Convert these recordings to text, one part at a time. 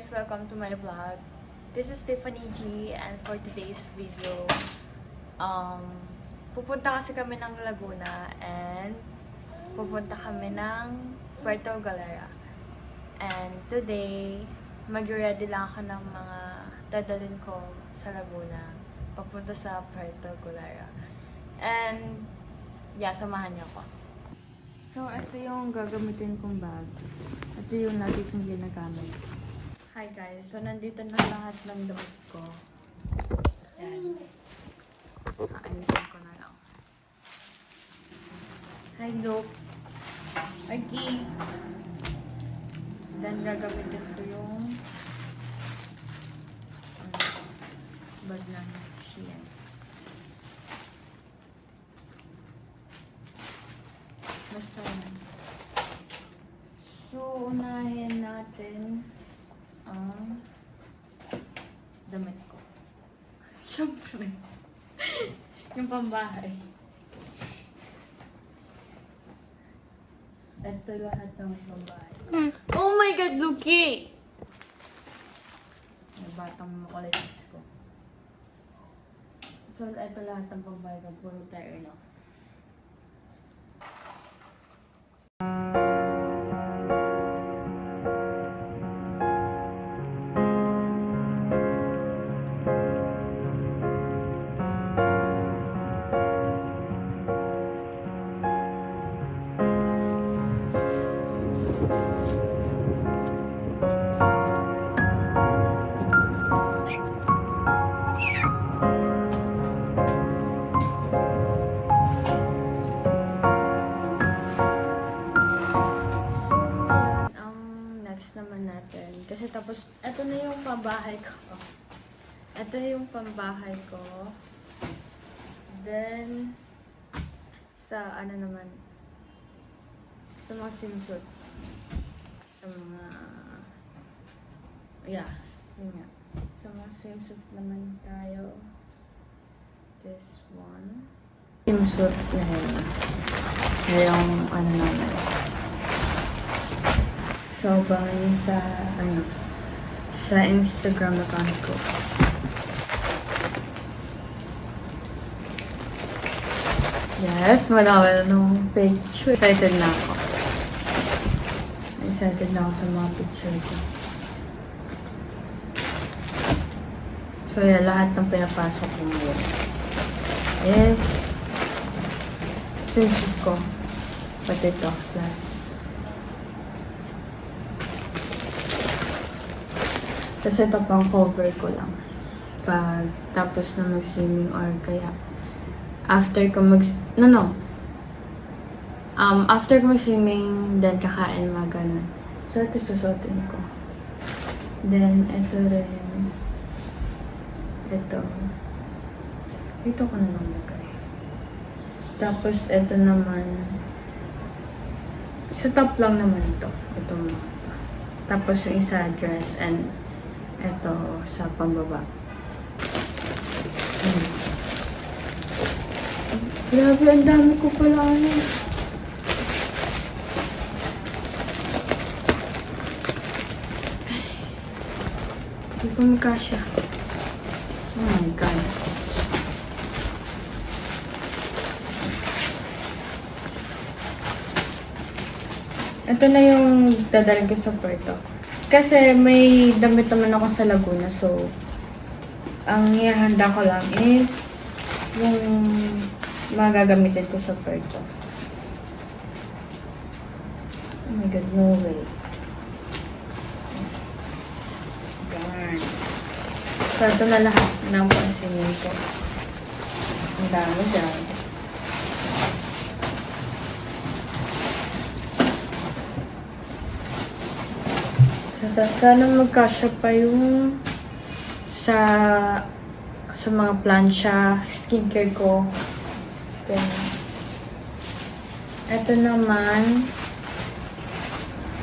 guys! Welcome to my vlog. This is Tiffany G, and for today's video, pupunta kasi kami ng Laguna and pupunta kami ng Puerto Galera. And today, mag-ready lang ako ng mga dadalhin ko sa Laguna papunta sa Puerto Galera. And yeah, samahan niyo ako. So, ito yung gagamitin kong bag. Ito yung lagi kong ginagamit. Hi guys, so nandito na lahat ng damit ko. Ayan. Aayusin ko na lang. Hi Luke. Aki. Then gagamitin ko yung bag ng Shein. Basta yan. So, unahin natin ang damit ko. Siyempre. Yung pambahay. Ito lahat ng pambahay. Oh my God, Luki! May batang makulitis ko. So, ito lahat ng pambahay ko. Puro terno. Kasi tapos, ito na yung pambahay ko. Ito yung pambahay ko. Then, sa ano naman, sa mga swimsuit. Sa mga, yeah, yun nga. Sa mga swimsuit naman tayo. This one. Swimsuit na yun. Yung ano naman. So, abangan sa, sa Instagram account ko. Yes, wala nung picture. Excited na ako. Excited na ako sa mga picture ko. So, yeah, lahat ng pinapasok ko ngayon. Yes. Swimsuit ko. Pati ito, plus. Tapos ito pang cover ko lang. Pag tapos na mag-swimming or kaya after ko after ko mag-swimming, then kakain mga ganun. So ito susuotin ko. Then ito rin. Ito ko na lang lagay. Tapos ito naman. Sa top lang naman ito. Ito mga ito. Tapos yung isa dress and ito sa pambaba. Grabe, ang dami ko pala ano. Hindi ko magkasya. Oh my God. Ito na yung dadalhin ko sa Puerto. Kasi may damit naman ako sa Laguna, so ang ihahanda ko lang is yung mga gagamitin ko sa Puerto. Oh my God, no way. Darn. So, ito na lahat ng pansinin ko. Ang dami dyan. Sana magkasya pa yung sa mga plancha, skincare ko. Ganun. Ito naman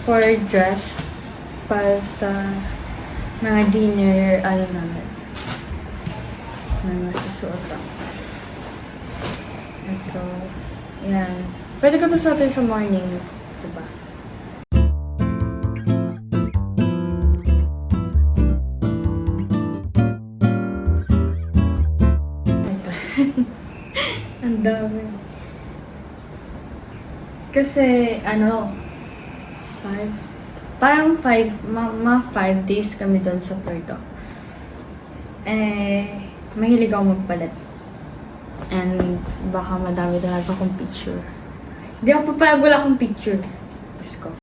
for dress para sa mga dinner, namin. Na masusuot ako. Ito. Yan. Pwede ko ito suotin sa morning. Diba? Kasi, parang mga 5 days kami doon sa Puerto. Mahilig ako magpalit. And baka madami talaga akong picture. Hindi ako papayag wala akong picture. Diyos ko.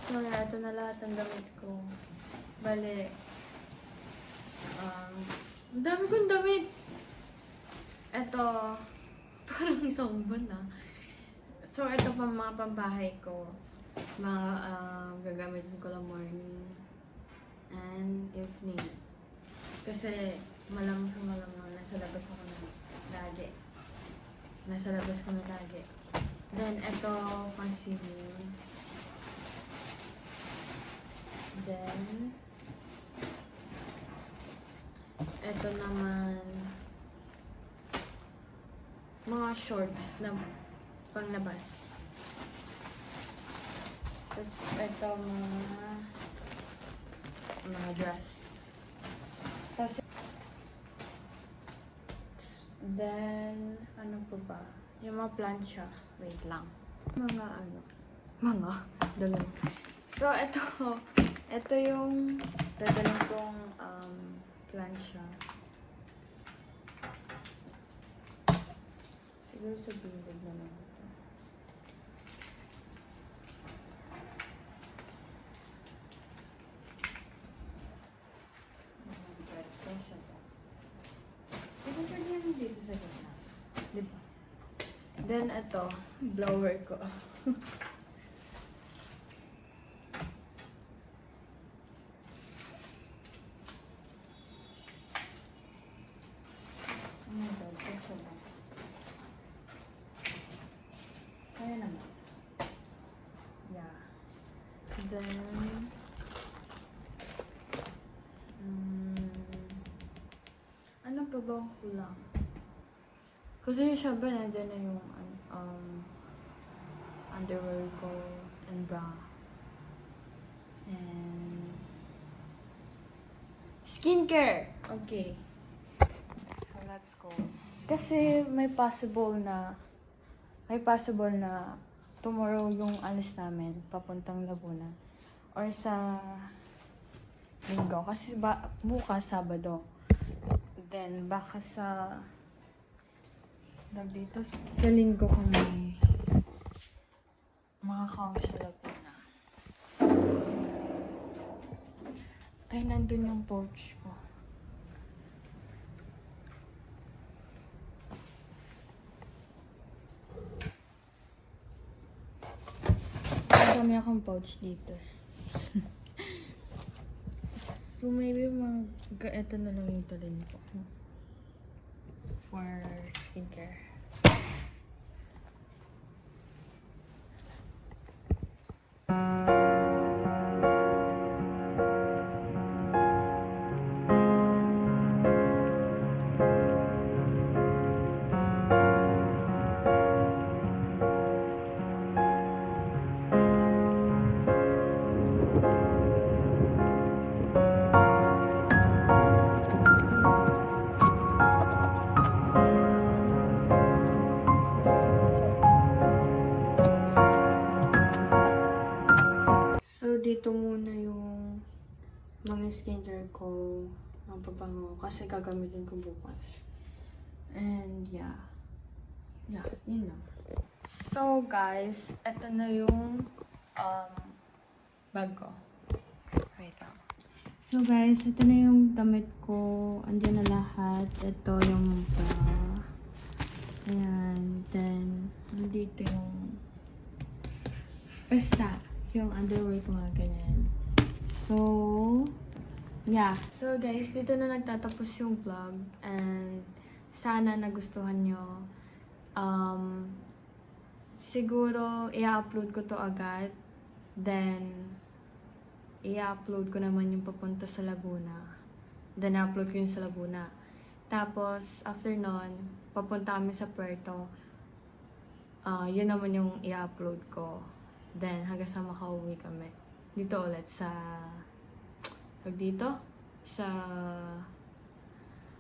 So, ito na lahat ng damit ko. Bale, ang dami kong damit. Ito, parang isang buwan na. So, ito pa mga pambahay ko. Mga gagamitin ko lang morning and evening. Kasi malamang nasa labas ako na lagi. Nasa labas kami lagi. Then, ito, concealer. Then, ito naman, mga shorts na panglabas. Tapos, ito mga dress. Tapos, then, ano po ba? Yung mga plancha. Wait lang. Mga dalawa. So, ito yung dadalhin kong plancha. Siguro sa bilog na lang ito. Siguro pwede yan dito sa gitna. Diba? Then, ito, blower ko. Kaya naman. Yeah. Then, ano pa ba ang kulang? Kasi syempre nandiyan na yung underwear ko and bra. And skincare! Okay. So, let's go. Kasi may possible na tomorrow yung alis namin papuntang Laguna or sa Linggo kasi bukas Sabado, then baka sa dito sa Linggo kami makakauwi sa Laguna. Ay, nandun yung pouch ko. Kami akong pouch dito. So maybe ito na lang yung talin ko for skincare. So, dito muna yung mga skincare ko, ang pabango, kasi gagamitin ko bukas. And, yeah. Yeah, yun lang. So, guys, eto na yung bag ko. Wait lang. So, guys, ito na yung damit ko. Andiyan na lahat. Ito yung bra. Ayan. Then, nandito yung basta, yung underwear ko nga ganyan. So, Yeah. So guys, dito na nagtatapos yung vlog and sana nagustuhan nyo. Siguro i-upload ko to agad. Then i-upload ko naman yung papunta sa Laguna. Then i-upload ko yung sa Laguna. Tapos after nun, papunta kami sa Puerto. Yun naman yung i-upload ko. Then hanggang sa makauwi kami. Dito ulit sa dito sa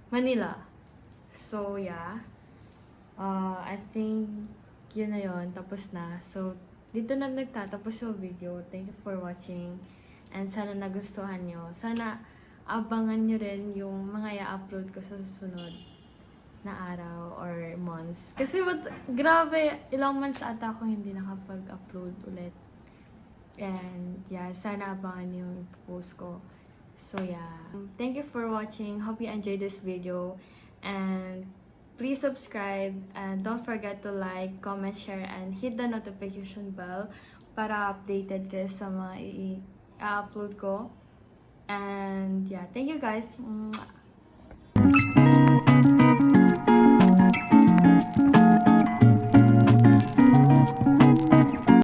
Manila. So yeah. I think yun na yun. Tapos na. So dito na nagtatapos yung video. Thank you for watching. And sana nagustuhan nyo. Sana abangan nyo rin yung mga i-upload ko sa susunod na araw or months. Kasi grabe, ilang months ata ako hindi nakapag-upload ulit. And yeah, sana abangan yung post ko. So yeah, thank you for watching. Hope you enjoyed this video. And please subscribe. And don't forget to like, comment, share, and hit the notification bell para updated kayo sa mga i-upload ko. And yeah, thank you guys.